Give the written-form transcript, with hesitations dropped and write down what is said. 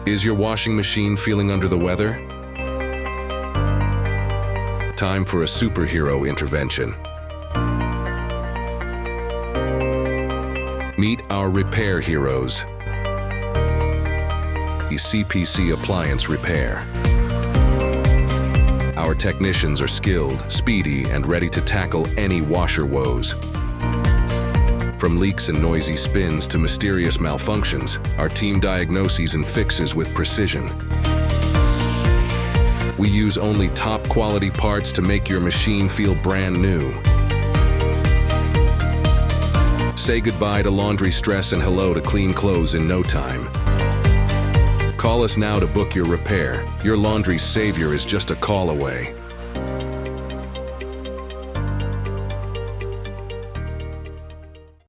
Is your washing machine feeling under the weather? Time for a superhero intervention. Meet our repair heroes. The CPC Appliance Repair. Our technicians are skilled, speedy, and ready to tackle any washer woes. From leaks and noisy spins to mysterious malfunctions, our team diagnoses and fixes with precision. We use only top-quality parts to make your machine feel brand new. Say goodbye to laundry stress and hello to clean clothes in no time. Call us now to book your repair. Your laundry savior is just a call away.